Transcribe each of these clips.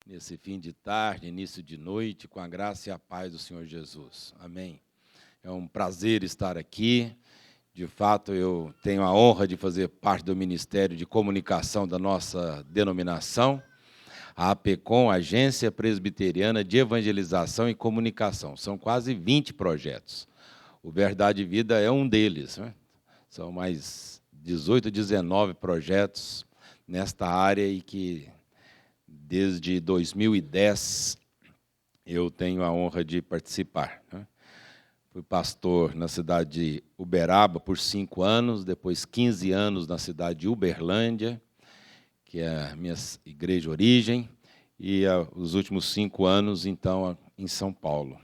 nesse fim de tarde, início de noite, com a graça e a paz do Senhor Jesus. Amém. É um prazer estar aqui. De fato, eu tenho a honra de fazer parte do Ministério de Comunicação da nossa denominação, a APECOM, Agência Presbiteriana de Evangelização e Comunicação. São quase 20 projetos. O Verdade e Vida é um deles, né? São mais 18, 19 projetos nesta área e que, desde 2010, eu tenho a honra de participar, né? Fui pastor na cidade de Uberaba por 5 anos, depois 15 anos na cidade de Uberlândia, que é a minha igreja de origem, e os últimos 5 anos, então, em São Paulo.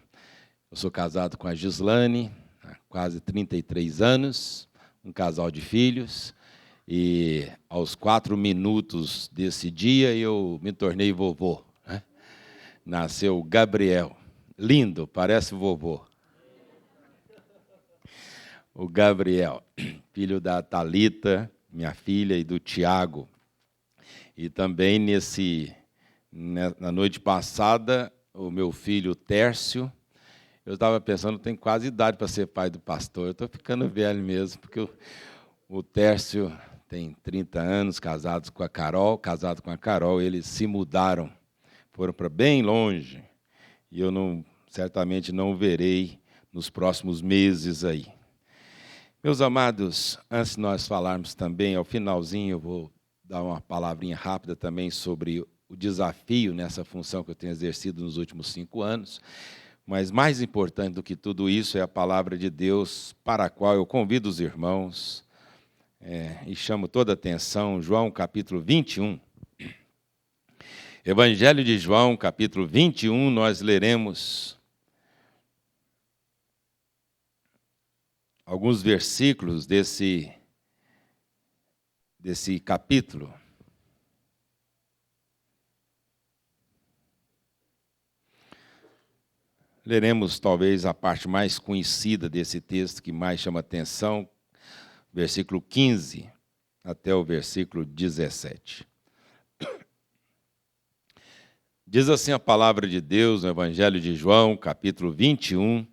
Eu sou casado com a Gislane, há quase 33 anos, um casal de filhos, e aos 4 minutos desse dia eu me tornei vovô, né? Nasceu Gabriel, lindo, parece vovô. O Gabriel, filho da Thalita, minha filha, e do Tiago. E também na noite passada, o meu filho Tércio, eu estava pensando, tenho quase idade para ser pai do pastor, eu estou ficando velho mesmo, porque o Tércio tem 30 anos, casado com a Carol, eles se mudaram, foram para bem longe, e eu certamente não o verei nos próximos meses aí. Meus amados, antes de nós falarmos também, ao finalzinho, eu vou dar uma palavrinha rápida também sobre o desafio nessa função que eu tenho exercido nos últimos 5 anos, mas mais importante do que tudo isso é a palavra de Deus, para a qual eu convido os irmãos e chamo toda a atenção, João capítulo 21. Evangelho de João, capítulo 21, nós leremos alguns versículos desse capítulo. Leremos talvez a parte mais conhecida desse texto, que mais chama atenção, versículo 15 até o versículo 17. Diz assim a palavra de Deus no Evangelho de João, capítulo 21,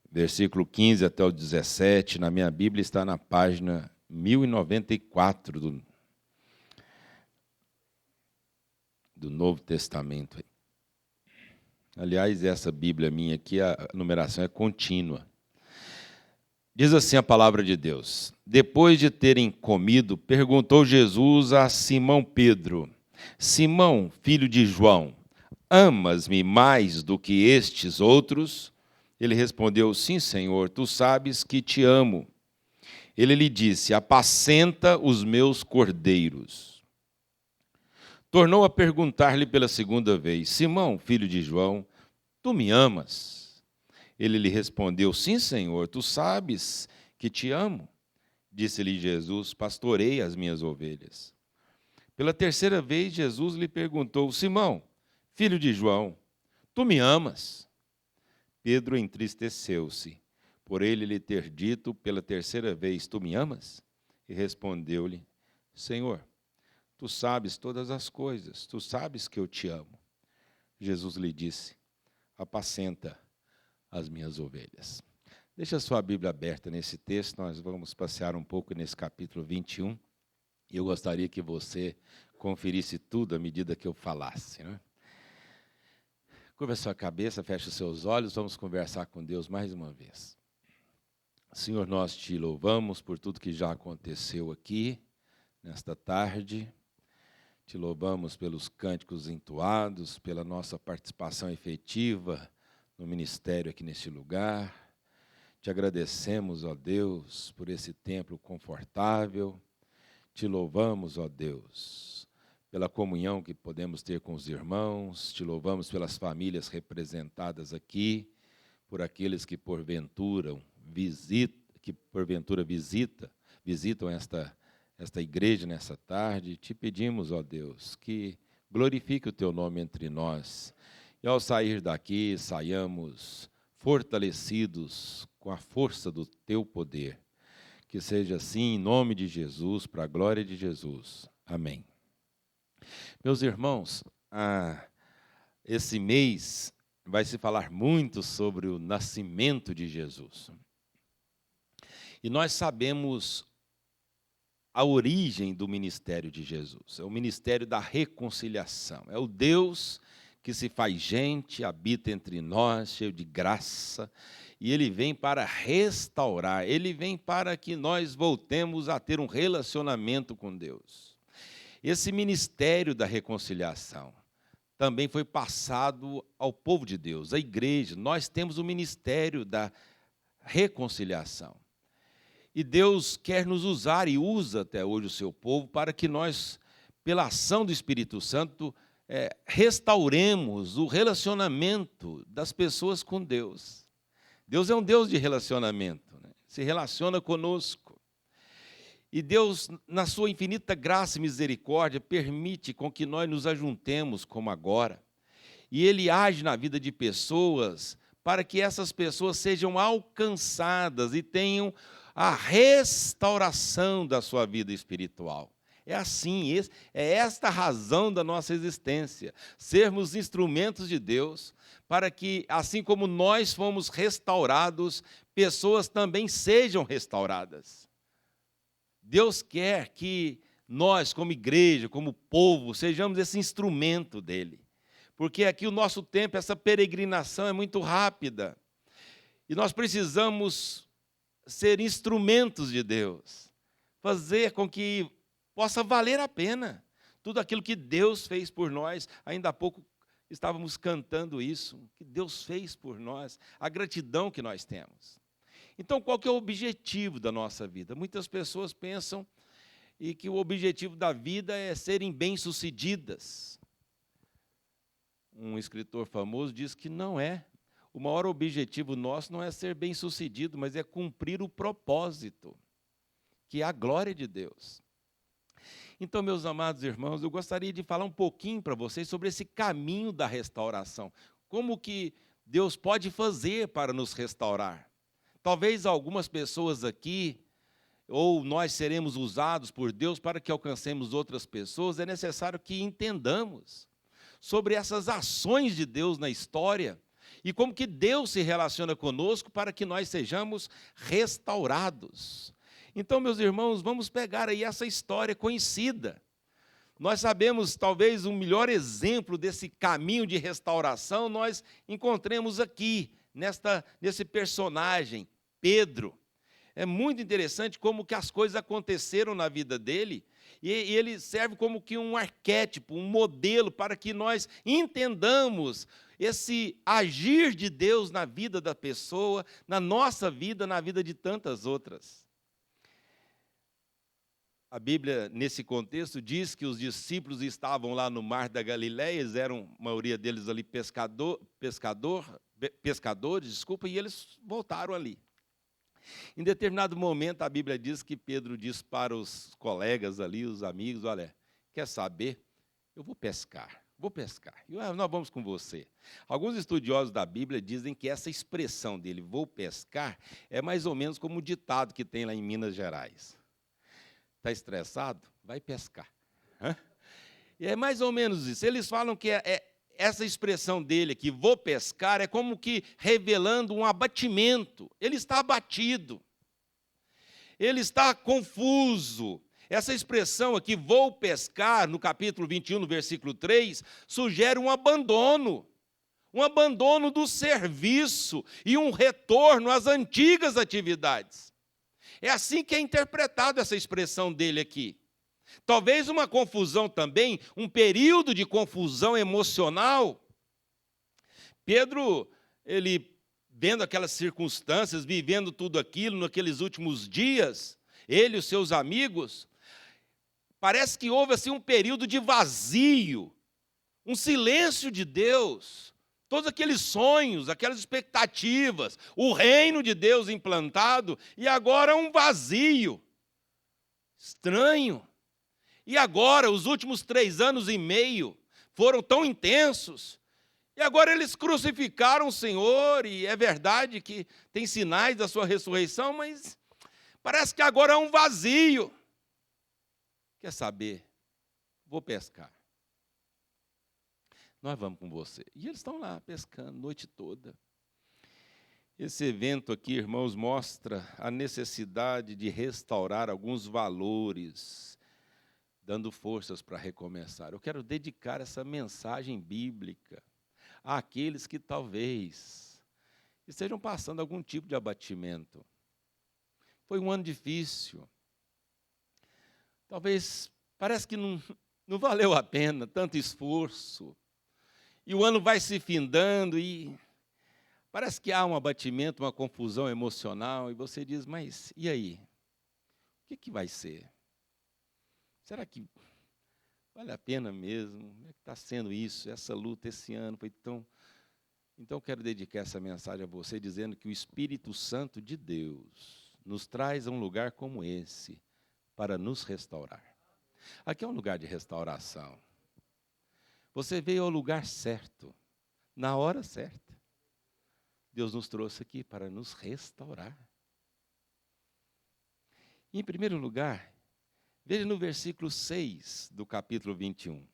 versículo 15 até o 17. Na minha Bíblia está na página 1094 do Novo Testamento. Aliás, essa Bíblia minha aqui, a numeração é contínua. Diz assim a palavra de Deus: depois de terem comido, perguntou Jesus a Simão Pedro: Simão, filho de João, amas-me mais do que estes outros? Ele respondeu: sim, Senhor, tu sabes que te amo. Ele lhe disse: apacenta os meus cordeiros. Tornou a perguntar-lhe pela segunda vez: Simão, filho de João, tu me amas? Ele lhe respondeu: sim, Senhor, tu sabes que te amo. Disse-lhe Jesus: pastorei as minhas ovelhas. Pela terceira vez, Jesus lhe perguntou: Simão, filho de João, tu me amas? Pedro entristeceu-se, por ele lhe ter dito pela terceira vez: tu me amas? E respondeu-lhe: Senhor, tu sabes todas as coisas, tu sabes que eu te amo. Jesus lhe disse: apacenta as minhas ovelhas. Deixa a sua Bíblia aberta nesse texto, nós vamos passear um pouco nesse capítulo 21, e eu gostaria que você conferisse tudo à medida que eu falasse, né? Curva a sua cabeça, feche os seus olhos, vamos conversar com Deus mais uma vez. Senhor, nós te louvamos por tudo que já aconteceu aqui, nesta tarde. Te louvamos pelos cânticos entoados, pela nossa participação efetiva no ministério aqui neste lugar. Te agradecemos, ó Deus, por esse templo confortável. Te louvamos, ó Deus, pela comunhão que podemos ter com os irmãos. Te louvamos pelas famílias representadas aqui, por aqueles que porventura visitam esta igreja nessa tarde. Te pedimos, ó Deus, que glorifique o teu nome entre nós. E ao sair daqui, saiamos fortalecidos com a força do teu poder. Que seja assim, em nome de Jesus, para a glória de Jesus. Amém. Meus irmãos, esse mês vai se falar muito sobre o nascimento de Jesus. E nós sabemos a origem do ministério de Jesus. É o ministério da reconciliação. É o Deus que se faz gente, habita entre nós, cheio de graça, e Ele vem para restaurar, Ele vem para que nós voltemos a ter um relacionamento com Deus. Esse ministério da reconciliação também foi passado ao povo de Deus, à igreja. Nós temos o ministério da reconciliação. E Deus quer nos usar e usa até hoje o seu povo para que nós, pela ação do Espírito Santo, restauremos o relacionamento das pessoas com Deus. Deus é um Deus de relacionamento, né? Se relaciona conosco. E Deus, na sua infinita graça e misericórdia, permite com que nós nos ajuntemos como agora. E Ele age na vida de pessoas para que essas pessoas sejam alcançadas e tenham a restauração da sua vida espiritual. É assim, é esta a razão da nossa existência, sermos instrumentos de Deus, para que, assim como nós fomos restaurados, pessoas também sejam restauradas. Deus quer que nós, como igreja, como povo, sejamos esse instrumento dele. Porque aqui o nosso tempo, essa peregrinação é muito rápida. E nós precisamos ser instrumentos de Deus. Fazer com que possa valer a pena tudo aquilo que Deus fez por nós. Ainda há pouco estávamos cantando isso, que Deus fez por nós, a gratidão que nós temos. Então, qual que é o objetivo da nossa vida? Muitas pessoas pensam que o objetivo da vida é serem bem-sucedidas. Um escritor famoso diz que não é. O maior objetivo nosso não é ser bem-sucedido, mas é cumprir o propósito, que é a glória de Deus. Então, meus amados irmãos, eu gostaria de falar um pouquinho para vocês sobre esse caminho da restauração. Como que Deus pode fazer para nos restaurar? Talvez algumas pessoas aqui, ou nós seremos usados por Deus para que alcancemos outras pessoas, é necessário que entendamos sobre essas ações de Deus na história e como que Deus se relaciona conosco para que nós sejamos restaurados. Então, meus irmãos, vamos pegar aí essa história conhecida. Nós sabemos, talvez, o melhor exemplo desse caminho de restauração nós encontremos aqui, nesse personagem, Pedro. É muito interessante como que as coisas aconteceram na vida dele, e ele serve como que um arquétipo, um modelo para que nós entendamos esse agir de Deus na vida da pessoa, na nossa vida, na vida de tantas outras. A Bíblia, nesse contexto, diz que os discípulos estavam lá no mar da Galileia, eles eram, a maioria deles ali, pescadores, e eles voltaram ali. Em determinado momento, a Bíblia diz que Pedro diz para os colegas ali, os amigos, olha, quer saber? Eu vou pescar. E nós vamos com você. Alguns estudiosos da Bíblia dizem que essa expressão dele, vou pescar, é mais ou menos como o ditado que tem lá em Minas Gerais. Está estressado? Vai pescar. E é mais ou menos isso. Eles falam que essa expressão dele aqui, vou pescar, é como que revelando um abatimento. Ele está abatido. Ele está confuso. Essa expressão aqui, vou pescar, no capítulo 21, no versículo 3, sugere um abandono do serviço e um retorno às antigas atividades. É assim que é interpretada essa expressão dele aqui. Talvez uma confusão também, um período de confusão emocional. Pedro, ele vendo aquelas circunstâncias, vivendo tudo aquilo naqueles últimos dias, ele e os seus amigos, parece que houve assim um período de vazio, um silêncio de Deus, todos aqueles sonhos, aquelas expectativas, o reino de Deus implantado, e agora um vazio estranho. E agora, os últimos 3 anos e meio foram tão intensos, e agora eles crucificaram o Senhor, e é verdade que tem sinais da sua ressurreição, mas parece que agora é um vazio. Quer saber? Vou pescar. nós vamos com você. E eles estão lá pescando a noite toda. Esse evento aqui, irmãos, mostra a necessidade de restaurar alguns valores, dando forças para recomeçar. Eu quero dedicar essa mensagem bíblica àqueles que talvez estejam passando algum tipo de abatimento. Foi um ano difícil. Talvez parece que não valeu a pena tanto esforço. E o ano vai se findando e parece que há um abatimento, uma confusão emocional. E você diz, mas e aí? O que vai ser? Será que vale a pena mesmo? Como é que está sendo isso? Essa luta esse ano foi tão... Então, eu quero dedicar essa mensagem a você, dizendo que o Espírito Santo de Deus nos traz a um lugar como esse, para nos restaurar. Aqui é um lugar de restauração. Você veio ao lugar certo, na hora certa. Deus nos trouxe aqui para nos restaurar. E, em primeiro lugar, veja no versículo 6 do capítulo 21.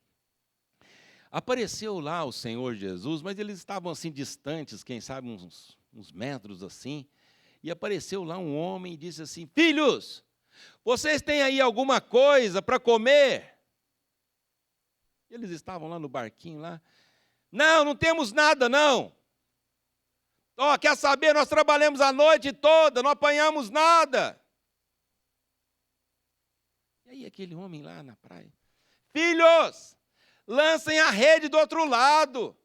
Apareceu lá o Senhor Jesus, mas eles estavam assim distantes, quem sabe uns metros assim, e apareceu lá um homem e disse assim, filhos, vocês têm aí alguma coisa para comer? Eles estavam lá no barquinho lá. Não temos nada não. Quer saber, nós trabalhamos a noite toda, não apanhamos nada. E aí aquele homem lá na praia, filhos, lancem a rede do outro lado.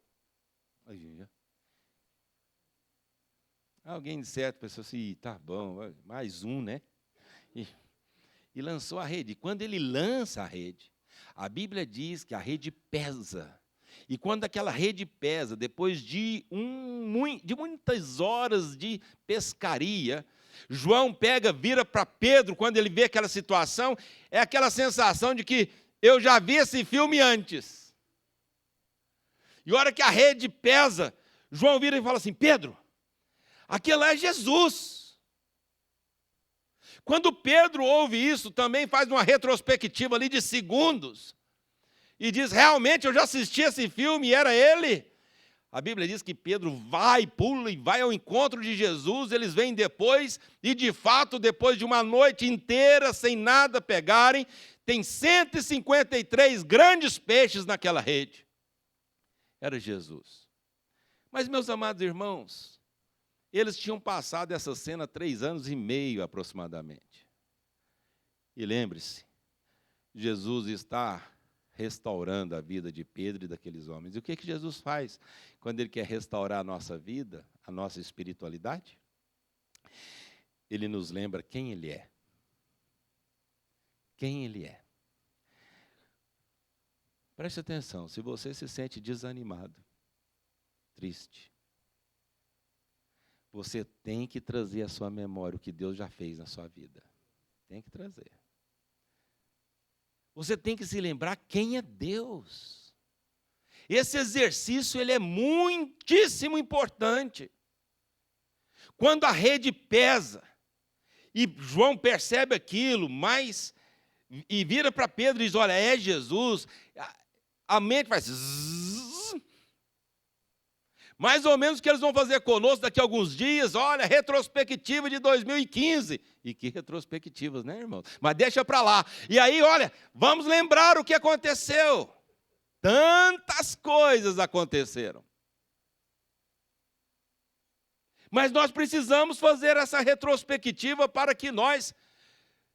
Alguém de certo pensou assim, tá bom, mais um, né? E lançou a rede. E quando ele lança a rede, a Bíblia diz que a rede pesa. E quando aquela rede pesa, depois de muitas horas de pescaria, João vira para Pedro, quando ele vê aquela situação, é aquela sensação de que eu já vi esse filme antes. E a hora que a rede pesa, João vira e fala assim, Pedro, aquele lá é Jesus. Quando Pedro ouve isso, também faz uma retrospectiva ali de segundos, e diz, realmente eu já assisti esse filme e era ele. A Bíblia diz que Pedro pula e vai ao encontro de Jesus, eles vêm depois, e de fato, depois de uma noite inteira, sem nada pegarem, tem 153 grandes peixes naquela rede. Era Jesus. Mas, meus amados irmãos, eles tinham passado essa cena 3 anos e meio aproximadamente. E lembre-se, Jesus está restaurando a vida de Pedro e daqueles homens. E o que Jesus faz quando Ele quer restaurar a nossa vida, a nossa espiritualidade? Ele nos lembra quem Ele é. Quem Ele é. Preste atenção, se você se sente desanimado, triste, você tem que trazer à sua memória o que Deus já fez na sua vida. Tem que trazer. Você tem que se lembrar quem é Deus. Esse exercício ele é muitíssimo importante. Quando a rede pesa, e João percebe aquilo, e vira para Pedro e diz, olha, é Jesus, a mente faz zzz. Mais ou menos o que eles vão fazer conosco daqui a alguns dias, olha, retrospectiva de 2015. E que retrospectivas, né, irmão? Mas deixa para lá. E aí, olha, vamos lembrar o que aconteceu. Tantas coisas aconteceram. Mas nós precisamos fazer essa retrospectiva para que nós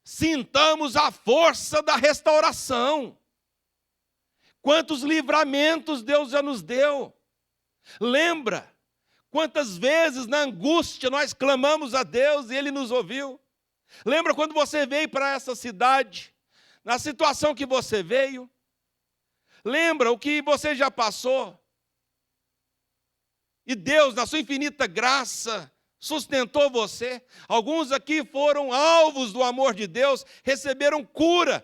sintamos a força da restauração. Quantos livramentos Deus já nos deu. Lembra quantas vezes na angústia nós clamamos a Deus e Ele nos ouviu? Lembra quando você veio para essa cidade, na situação que você veio? Lembra o que você já passou? E Deus, na sua infinita graça, sustentou você. Alguns aqui foram alvos do amor de Deus, receberam cura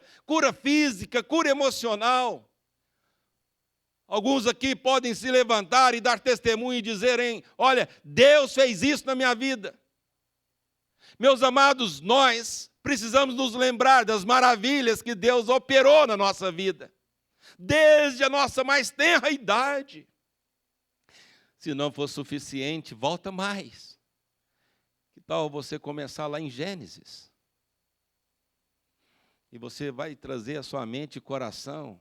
física, cura emocional. Alguns aqui podem se levantar e dar testemunho e dizerem, olha, Deus fez isso na minha vida. Meus amados, nós precisamos nos lembrar das maravilhas que Deus operou na nossa vida. desde a nossa mais tenra idade. Se não for suficiente, volta mais. Que tal você começar lá em Gênesis? E você vai trazer à sua mente e coração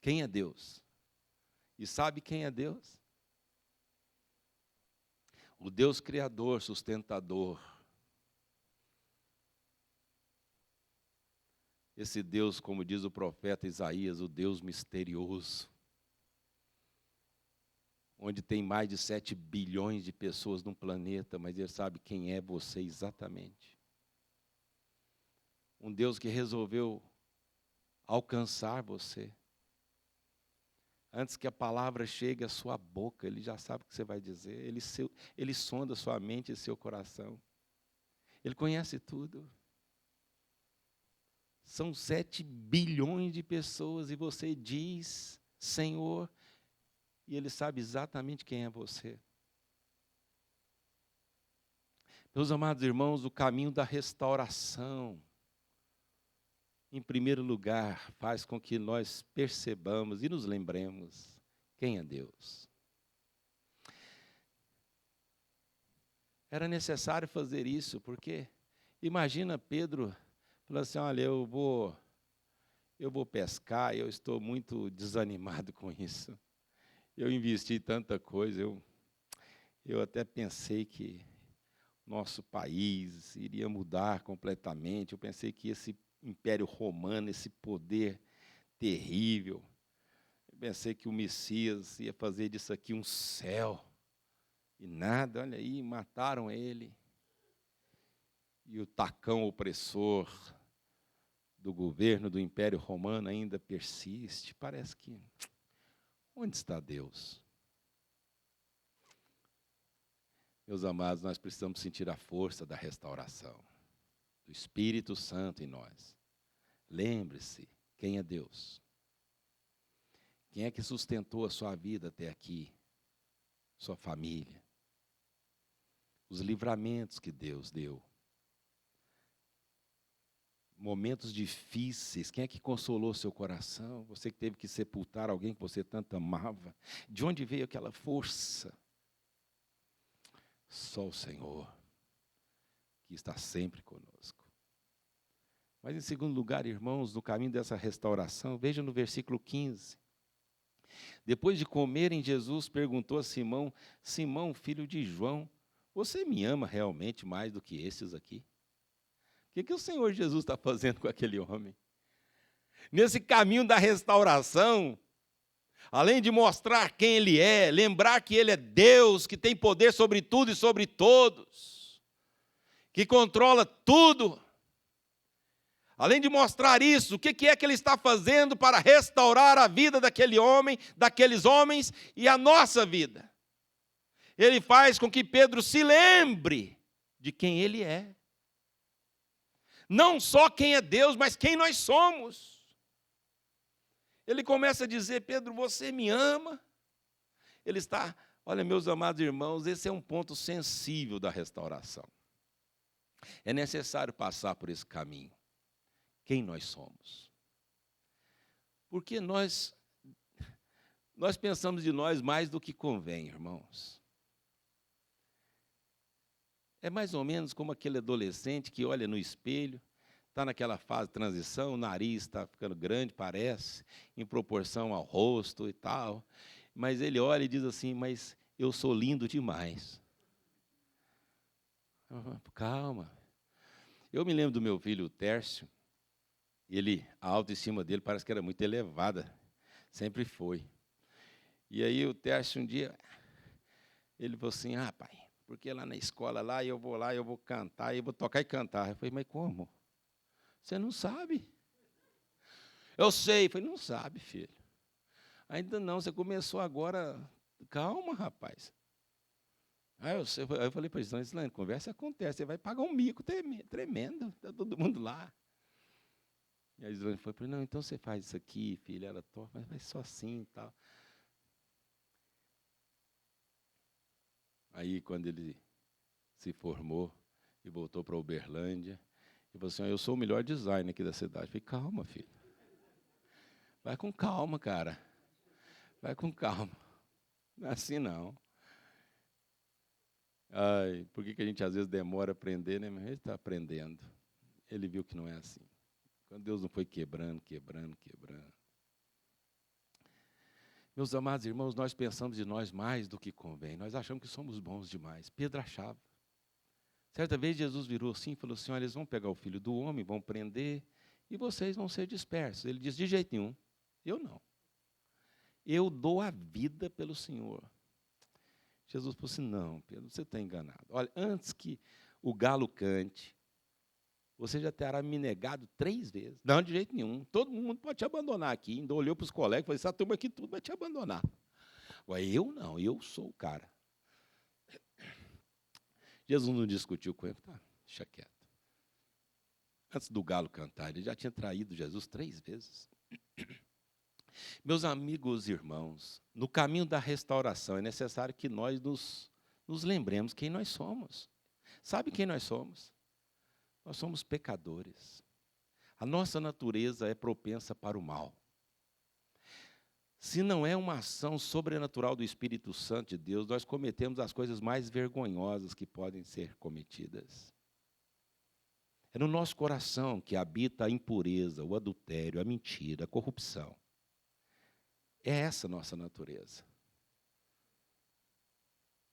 quem é Deus. E sabe quem é Deus? O Deus criador, sustentador. Esse Deus, como diz o profeta Isaías, o Deus misterioso. Onde tem mais de 7 bilhões de pessoas no planeta, mas Ele sabe quem é você exatamente. Um Deus que resolveu alcançar você. Antes que a palavra chegue à sua boca, Ele já sabe o que você vai dizer. Ele sonda sua mente e seu coração. Ele conhece tudo. São 7 bilhões de pessoas e você diz, Senhor, e Ele sabe exatamente quem é você. Meus amados irmãos, o caminho da restauração, em primeiro lugar, faz com que nós percebamos e nos lembremos quem é Deus. Era necessário fazer isso, porque imagina Pedro falando assim, olha, eu vou pescar, eu estou muito desanimado com isso. Eu investi tanta coisa, eu até pensei que nosso país iria mudar completamente, eu pensei que esse Império Romano, esse poder terrível, eu pensei que o Messias ia fazer disso aqui um céu, e nada, olha aí, mataram ele. E o tacão opressor do governo do Império Romano ainda persiste. Parece que, onde está Deus? Meus amados, nós precisamos sentir a força da restauração, do Espírito Santo em nós. Lembre-se, quem é Deus? Quem é que sustentou a sua vida até aqui? Sua família. Os livramentos que Deus deu. Momentos difíceis, quem é que consolou seu coração? Você que teve que sepultar alguém que você tanto amava. De onde veio aquela força? Só o Senhor, que está sempre conosco. Mas em segundo lugar, irmãos, no caminho dessa restauração, veja no versículo 15. Depois de comerem, Jesus perguntou a Simão, Simão, filho de João, você me ama realmente mais do que esses aqui? O que o Senhor Jesus está fazendo com aquele homem? Nesse caminho da restauração, além de mostrar quem Ele é, lembrar que Ele é Deus, que tem poder sobre tudo e sobre todos, que controla tudo. Além de mostrar isso, o que é que Ele está fazendo para restaurar a vida daquele homem, daqueles homens e a nossa vida? Ele faz com que Pedro se lembre de quem Ele é. Não só quem é Deus, mas quem nós somos. Ele começa a dizer, Pedro, você me ama? Ele está, olha, meus amados irmãos, esse é um ponto sensível da restauração. É necessário passar por esse caminho. Quem nós somos? Porque nós pensamos de nós mais do que convém, irmãos. É mais ou menos como aquele adolescente que olha no espelho, está naquela fase de transição, o nariz está ficando grande, parece, em proporção ao rosto e tal, mas ele olha e diz assim, mas eu sou lindo demais. Calma. Eu me lembro do meu filho, o Tércio, a autoestima dele parece que era muito elevada, sempre foi. E aí o Tércio um dia, ele falou assim, pai, porque lá na escola, eu vou cantar, eu vou tocar e cantar. Eu falei, mas como? Você não sabe? Eu sei. Eu falei, não sabe, filho. Ainda não, você começou agora. Calma, rapaz. Aí eu falei para ele, Islândia, conversa acontece, você vai pagar um mico tremendo, está todo mundo lá. E a Islândia falou, não, então você faz isso aqui, filho, ela toca, mas faz só assim e tal. Aí, quando ele se formou e voltou para Uberlândia, ele falou assim, eu sou o melhor designer aqui da cidade. Eu falei, calma, filho. Vai com calma, cara. Vai com calma. Não é assim, não. Ai, por que a gente às vezes demora a aprender, né? Mas ele está aprendendo. Ele viu que não é assim. Quando Deus não foi quebrando. Meus amados irmãos, nós pensamos de nós mais do que convém. Nós achamos que somos bons demais. Pedro achava. Certa vez Jesus virou assim e falou assim: olha, eles vão pegar o filho do homem, vão prender, e vocês vão ser dispersos. Ele disse: de jeito nenhum. Eu não. Eu dou a vida pelo Senhor. Jesus falou assim: não, Pedro, você está enganado. Olha, antes que o galo cante, você já terá me negado 3 vezes. Não, de jeito nenhum. Todo mundo pode te abandonar aqui. Ainda olhou para os colegas e falou: essa turma aqui tudo vai te abandonar. Ué, eu não, eu sou o cara. Jesus não discutiu com ele, tá, deixa quieto. Antes do galo cantar, ele já tinha traído Jesus 3 vezes. Meus amigos e irmãos, no caminho da restauração é necessário que nós nos lembremos quem nós somos. Sabe quem nós somos? Nós somos pecadores. A nossa natureza é propensa para o mal. Se não é uma ação sobrenatural do Espírito Santo de Deus, nós cometemos as coisas mais vergonhosas que podem ser cometidas. É no nosso coração que habita a impureza, o adultério, a mentira, a corrupção. É essa a nossa natureza.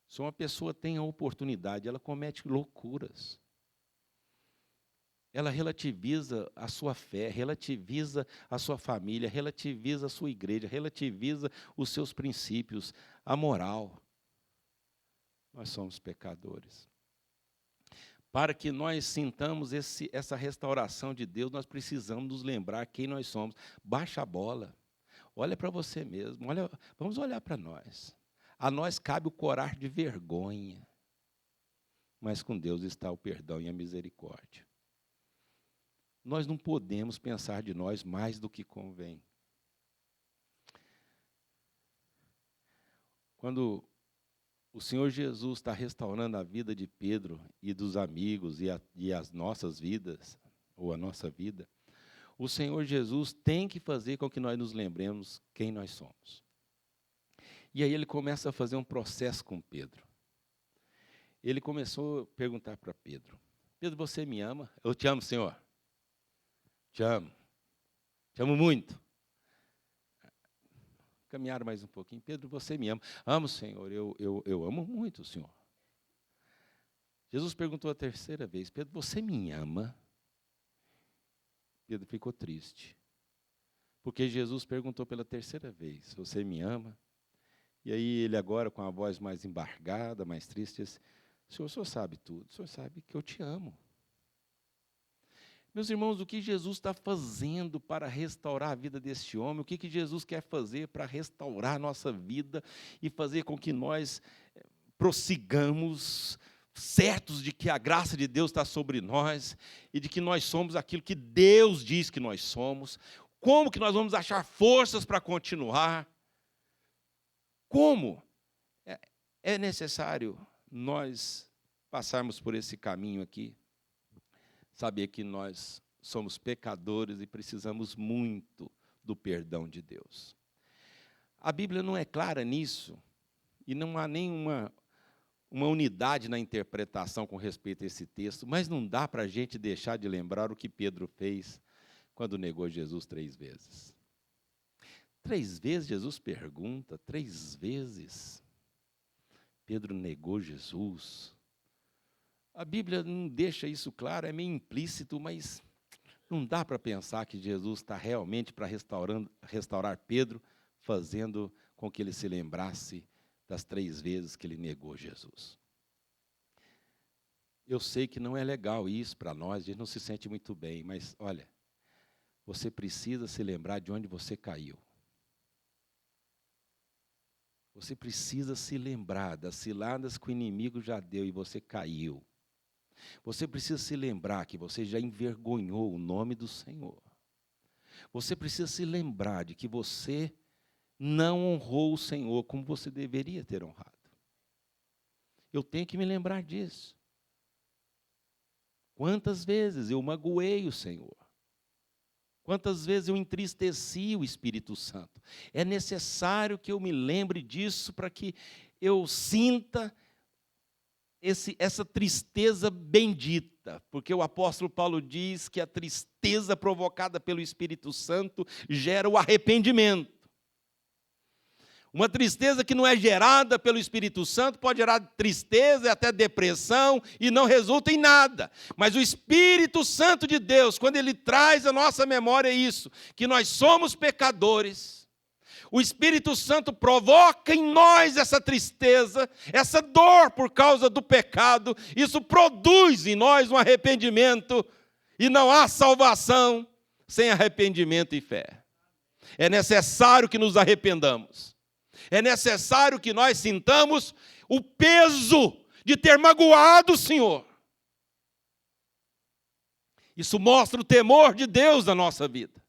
Se uma pessoa tem a oportunidade, ela comete loucuras. Ela relativiza a sua fé, relativiza a sua família, relativiza a sua igreja, relativiza os seus princípios, a moral. Nós somos pecadores. Para que nós sintamos essa restauração de Deus, nós precisamos nos lembrar quem nós somos. Baixa a bola. Olha para você mesmo. Vamos olhar para nós. A nós cabe o corar de vergonha. Mas com Deus está o perdão e a misericórdia. Nós não podemos pensar de nós mais do que convém. Quando o Senhor Jesus está restaurando a vida de Pedro e dos amigos e as nossas vidas, ou a nossa vida, o Senhor Jesus tem que fazer com que nós nos lembremos quem nós somos. E aí ele começa a fazer um processo com Pedro. Ele começou a perguntar para Pedro: Pedro, você me ama? Eu te amo, Senhor. Te amo. Te amo muito. Caminharam mais um pouquinho. Pedro, você me ama? Amo, Senhor. Eu amo muito o Senhor. Jesus perguntou a 3ª vez: Pedro, você me ama? Pedro ficou triste. Porque Jesus perguntou pela 3ª vez: você me ama? E aí ele agora, com a voz mais embargada, mais triste, disse: o senhor sabe tudo. O senhor sabe que eu te amo. Meus irmãos, o que Jesus está fazendo para restaurar a vida deste homem? O que Jesus quer fazer para restaurar a nossa vida e fazer com que nós prossigamos, certos de que a graça de Deus está sobre nós e de que nós somos aquilo que Deus diz que nós somos? Como que nós vamos achar forças para continuar? Como? É necessário nós passarmos por esse caminho aqui. Saber que nós somos pecadores e precisamos muito do perdão de Deus. A Bíblia não é clara nisso, e não há nenhuma unidade na interpretação com respeito a esse texto, mas não dá para a gente deixar de lembrar o que Pedro fez quando negou Jesus 3 vezes. 3 vezes Jesus pergunta, 3 vezes Pedro negou Jesus. A Bíblia não deixa isso claro, é meio implícito, mas não dá para pensar que Jesus está realmente para restaurar Pedro, fazendo com que ele se lembrasse das 3 vezes que ele negou Jesus. Eu sei que não é legal isso para nós, a gente não se sente muito bem, mas olha, você precisa se lembrar de onde você caiu. Você precisa se lembrar das ciladas que o inimigo já deu e você caiu. Você precisa se lembrar que você já envergonhou o nome do Senhor. Você precisa se lembrar de que você não honrou o Senhor como você deveria ter honrado. Eu tenho que me lembrar disso. Quantas vezes eu magoei o Senhor? Quantas vezes eu entristeci o Espírito Santo? É necessário que eu me lembre disso para que eu sinta essa tristeza bendita, porque o apóstolo Paulo diz que a tristeza provocada pelo Espírito Santo gera o arrependimento. Uma tristeza que não é gerada pelo Espírito Santo pode gerar tristeza e até depressão e não resulta em nada. Mas o Espírito Santo de Deus, quando ele traz à nossa memória isso, que nós somos pecadores, o Espírito Santo provoca em nós essa tristeza, essa dor por causa do pecado. Isso produz em nós um arrependimento. E não há salvação sem arrependimento e fé. É necessário que nos arrependamos. É necessário que nós sintamos o peso de ter magoado o Senhor. Isso mostra o temor de Deus na nossa vida.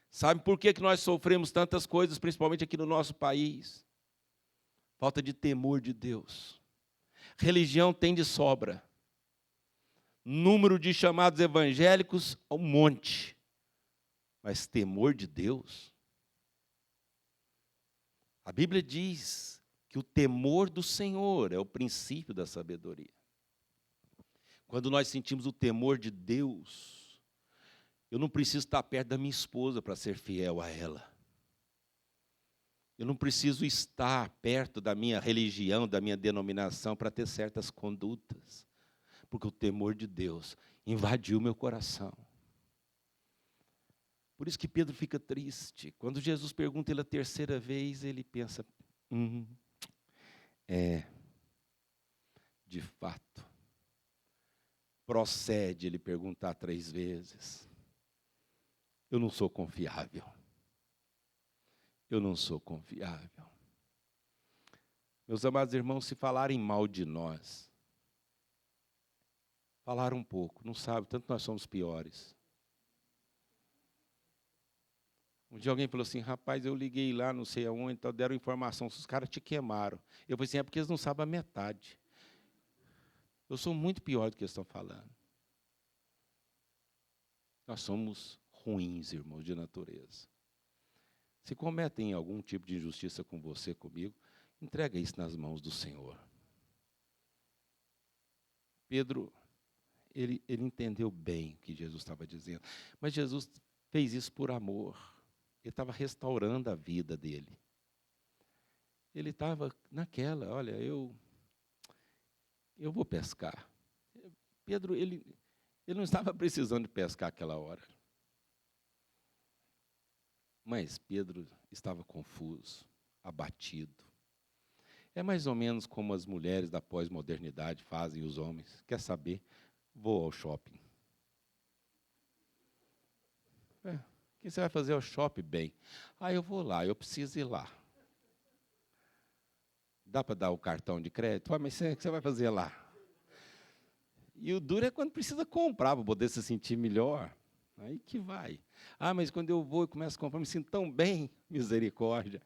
Sabe por que nós sofremos tantas coisas, principalmente aqui no nosso país? Falta de temor de Deus. Religião tem de sobra. Número de chamados evangélicos, um monte. Mas temor de Deus? A Bíblia diz que o temor do Senhor é o princípio da sabedoria. Quando nós sentimos o temor de Deus, eu não preciso estar perto da minha esposa para ser fiel a ela. Eu não preciso estar perto da minha religião, da minha denominação, para ter certas condutas. Porque o temor de Deus invadiu meu coração. Por isso que Pedro fica triste. Quando Jesus pergunta ele a terceira vez, ele pensa, de fato, procede ele perguntar 3 vezes. Eu não sou confiável. Eu não sou confiável. Meus amados irmãos, se falarem mal de nós, falaram um pouco, não sabe, tanto nós somos piores. Um dia alguém falou assim, rapaz, eu liguei lá, não sei aonde, então deram informação, os caras te queimaram. Eu falei assim, é porque eles não sabem a metade. Eu sou muito pior do que eles estão falando. Nós somos ruins, irmãos, de natureza. Se cometem algum tipo de injustiça com você, comigo, entrega isso nas mãos do Senhor. Pedro, ele entendeu bem o que Jesus estava dizendo, mas Jesus fez isso por amor. Ele estava restaurando a vida dele. Ele estava naquela, olha, eu vou pescar. Pedro, ele não estava precisando de pescar aquela hora. Mas Pedro estava confuso, abatido. É mais ou menos como as mulheres da pós-modernidade fazem os homens. Quer saber? Vou ao shopping. O que você vai fazer ao shopping? Bem, eu vou lá, eu preciso ir lá. Dá para dar o cartão de crédito? Mas o que você vai fazer lá? E o duro é quando precisa comprar para poder se sentir melhor. Aí que vai. Mas quando eu vou e começo a comprar, me sinto tão bem, misericórdia.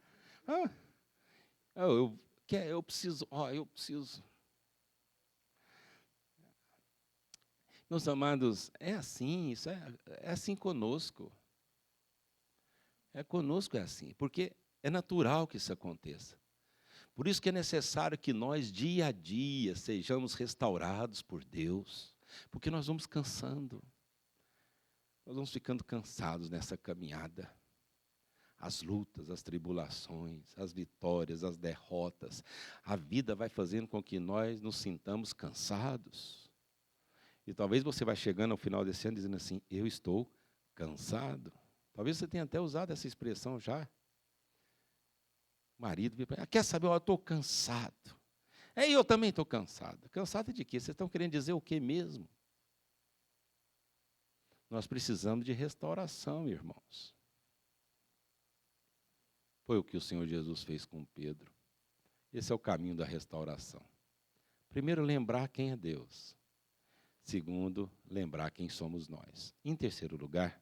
Eu preciso. Meus amados, é assim, isso é assim conosco. Conosco é assim, porque é natural que isso aconteça. Por isso que é necessário que nós, dia a dia, sejamos restaurados por Deus, porque nós vamos cansando. Nós vamos ficando cansados nessa caminhada. As lutas, as tribulações, as vitórias, as derrotas. A vida vai fazendo com que nós nos sintamos cansados. E talvez você vai chegando ao final desse ano dizendo assim, eu estou cansado. Talvez você tenha até usado essa expressão já. O marido quer saber, eu estou cansado. Eu também estou cansado. Cansado de quê? Vocês estão querendo dizer o quê mesmo? Nós precisamos de restauração, irmãos. Foi o que o Senhor Jesus fez com Pedro. Esse é o caminho da restauração. Primeiro, lembrar quem é Deus. Segundo, lembrar quem somos nós. Em terceiro lugar,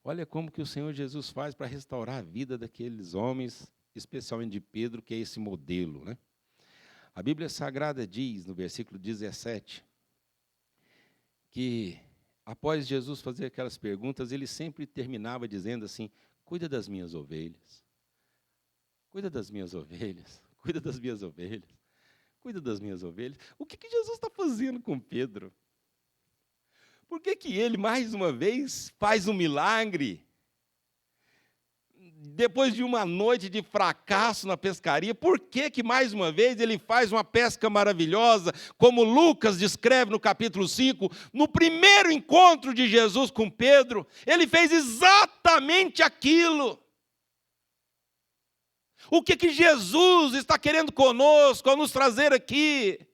olha como que o Senhor Jesus faz para restaurar a vida daqueles homens, especialmente de Pedro, que é esse modelo, né? A Bíblia Sagrada diz, no versículo 17, que após Jesus fazer aquelas perguntas, ele sempre terminava dizendo assim: cuida das minhas ovelhas, cuida das minhas ovelhas, cuida das minhas ovelhas, cuida das minhas ovelhas. O que Jesus está fazendo com Pedro? Por que ele, mais uma vez, faz um milagre? Depois de uma noite de fracasso na pescaria, por que mais uma vez ele faz uma pesca maravilhosa, como Lucas descreve no capítulo 5, no primeiro encontro de Jesus com Pedro, ele fez exatamente aquilo. O que Jesus está querendo conosco, ao nos trazer aqui?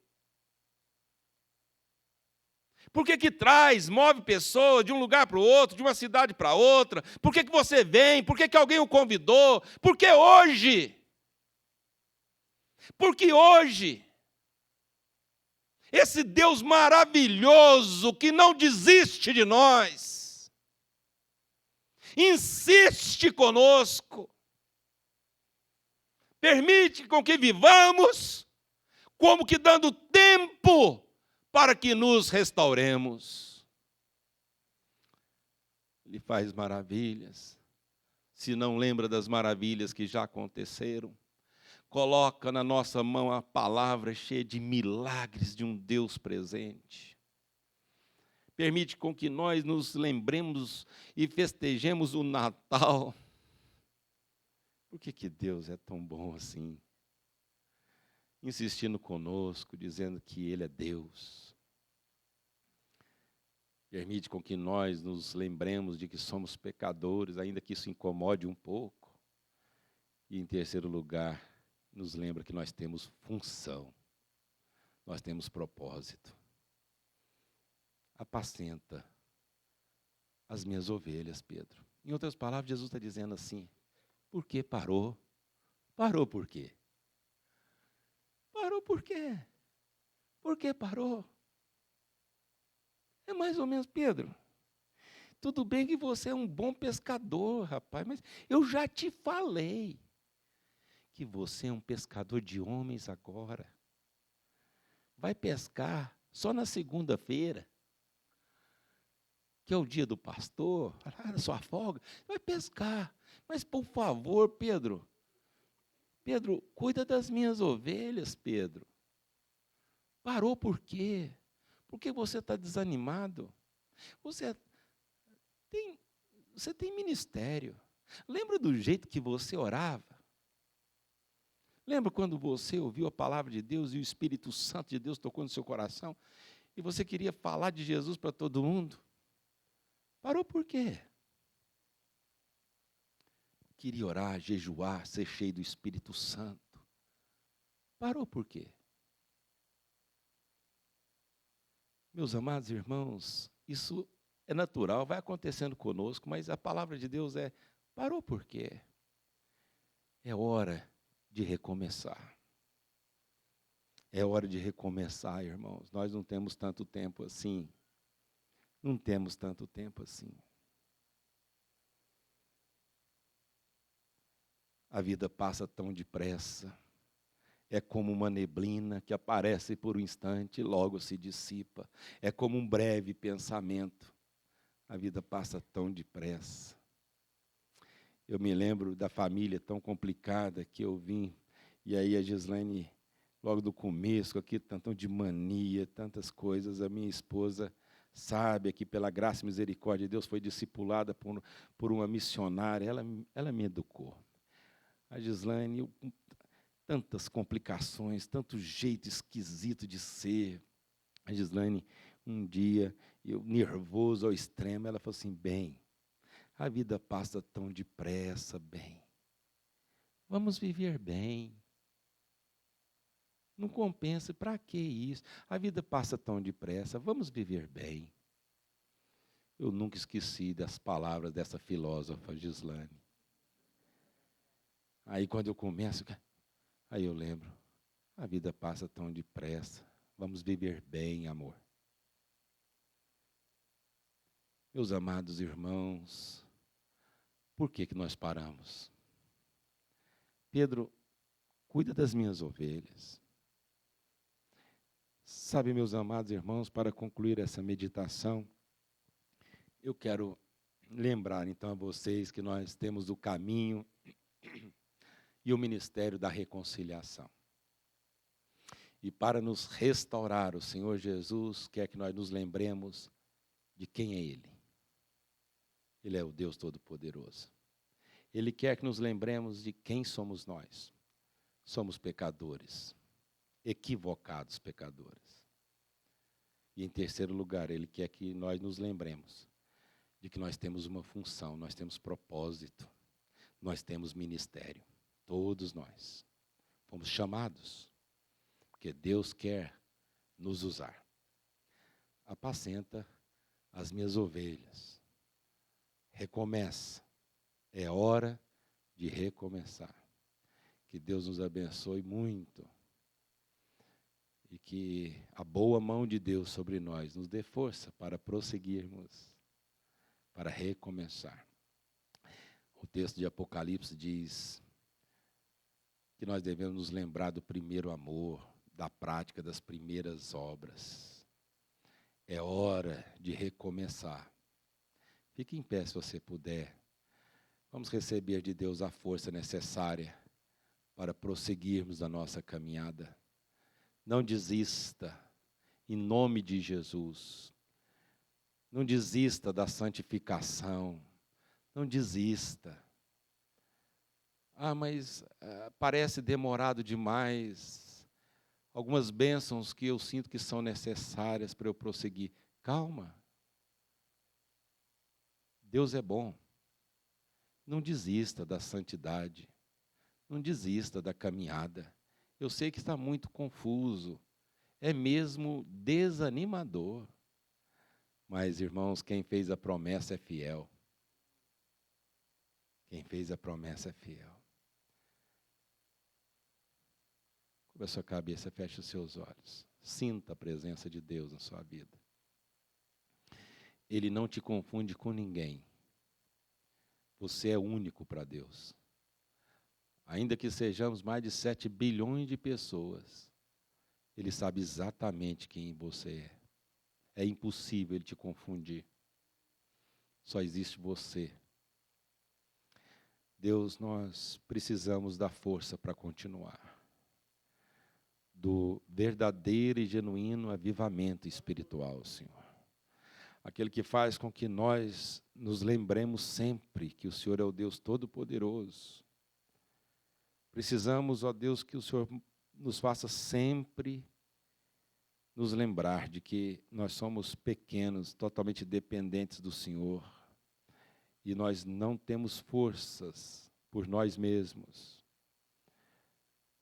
Por que move pessoas de um lugar para o outro, de uma cidade para outra? Por que você vem? Por que alguém o convidou? Por que hoje? Porque hoje, esse Deus maravilhoso que não desiste de nós, insiste conosco, permite com que vivamos, como que dando tempo para que nos restauremos. Ele faz maravilhas. Se não lembra das maravilhas que já aconteceram, coloca na nossa mão a palavra cheia de milagres de um Deus presente. Permite com que nós nos lembremos e festejemos o Natal. Por que Deus é tão bom assim? Insistindo conosco, dizendo que Ele é Deus. Permite com que nós nos lembremos de que somos pecadores, ainda que isso incomode um pouco. E, em terceiro lugar, nos lembra que nós temos função, nós temos propósito. Apacenta as minhas ovelhas, Pedro. Em outras palavras, Jesus está dizendo assim: por que parou? Parou por quê? Parou por quê? Por que parou? É mais ou menos, Pedro, tudo bem que você é um bom pescador, rapaz, mas eu já te falei que você é um pescador de homens agora. Vai pescar só na segunda-feira, que é o dia do pastor, a sua folga, vai pescar. Mas, por favor, Pedro, cuida das minhas ovelhas, Pedro. Parou por quê? Por que você está desanimado? Você tem ministério. Lembra do jeito que você orava? Lembra quando você ouviu a palavra de Deus e o Espírito Santo de Deus tocou no seu coração? E você queria falar de Jesus para todo mundo? Parou por quê? Queria orar, jejuar, ser cheio do Espírito Santo. Parou por quê? Meus amados irmãos, isso é natural, vai acontecendo conosco, mas a palavra de Deus parou por quê? É hora de recomeçar. É hora de recomeçar, irmãos. Nós não temos tanto tempo assim. Não temos tanto tempo assim. A vida passa tão depressa. É como uma neblina que aparece por um instante e logo se dissipa. É como um breve pensamento. A vida passa tão depressa. Eu me lembro da família tão complicada que eu vim. E aí a Gislaine, logo do começo, aqui tanto de mania, tantas coisas, a minha esposa sábia, que pela graça e misericórdia de Deus foi discipulada por uma missionária, ela me educou. A Gislaine, tantas complicações, tanto jeito esquisito de ser. A Gislaine, um dia, eu nervoso ao extremo, ela falou assim: bem, a vida passa tão depressa, bem. Vamos viver bem. Não compensa, para que isso? A vida passa tão depressa, vamos viver bem. Eu nunca esqueci das palavras dessa filósofa Gislaine. Aí quando eu começo, aí eu lembro, a vida passa tão depressa, vamos viver bem, amor. Meus amados irmãos, por que nós paramos? Pedro, cuida das minhas ovelhas. Sabe, meus amados irmãos, para concluir essa meditação, eu quero lembrar então a vocês que nós temos o caminho e o ministério da reconciliação. E para nos restaurar, o Senhor Jesus quer que nós nos lembremos de quem é Ele. Ele é o Deus Todo-Poderoso. Ele quer que nos lembremos de quem somos nós. Somos pecadores, equivocados pecadores. E em terceiro lugar, Ele quer que nós nos lembremos de que nós temos uma função, nós temos propósito, nós temos ministério. Todos nós fomos chamados, porque Deus quer nos usar. Apacenta as minhas ovelhas. Recomeça. É hora de recomeçar. Que Deus nos abençoe muito. E que a boa mão de Deus sobre nós nos dê força para prosseguirmos, para recomeçar. O texto de Apocalipse diz que nós devemos nos lembrar do primeiro amor, da prática das primeiras obras. É hora de recomeçar. Fique em pé se você puder. Vamos receber de Deus a força necessária para prosseguirmos a nossa caminhada. Não desista, em nome de Jesus. Não desista da santificação. Não desista. Mas parece demorado demais. Algumas bênçãos que eu sinto que são necessárias para eu prosseguir. Calma. Deus é bom. Não desista da santidade. Não desista da caminhada. Eu sei que está muito confuso. É mesmo desanimador. Mas, irmãos, quem fez a promessa é fiel. Quem fez a promessa é fiel. Cubra a sua cabeça, feche os seus olhos. Sinta a presença de Deus na sua vida. Ele não te confunde com ninguém. Você é único para Deus. Ainda que sejamos mais de 7 bilhões de pessoas, Ele sabe exatamente quem você é. É impossível Ele te confundir. Só existe você. Deus, nós precisamos da força para continuar. Do verdadeiro e genuíno avivamento espiritual, Senhor. Aquele que faz com que nós nos lembremos sempre que o Senhor é o Deus Todo-Poderoso. Precisamos, ó Deus, que o Senhor nos faça sempre nos lembrar de que nós somos pequenos, totalmente dependentes do Senhor. E nós não temos forças por nós mesmos.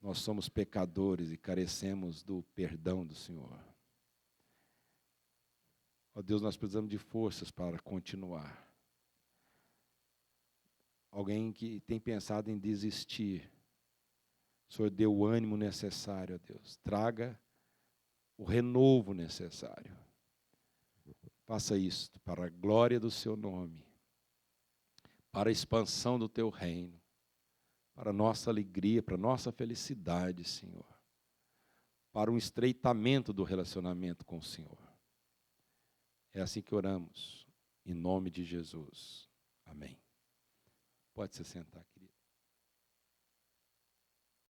Nós somos pecadores e carecemos do perdão do Senhor. Ó Deus, nós precisamos de forças para continuar. Alguém que tem pensado em desistir, o Senhor dê o ânimo necessário, ó Deus. Traga o renovo necessário. Faça isto para a glória do seu nome, para a expansão do teu reino, para a nossa alegria, para a nossa felicidade, Senhor. Para um estreitamento do relacionamento com o Senhor. É assim que oramos, em nome de Jesus. Amém. Pode se sentar aqui.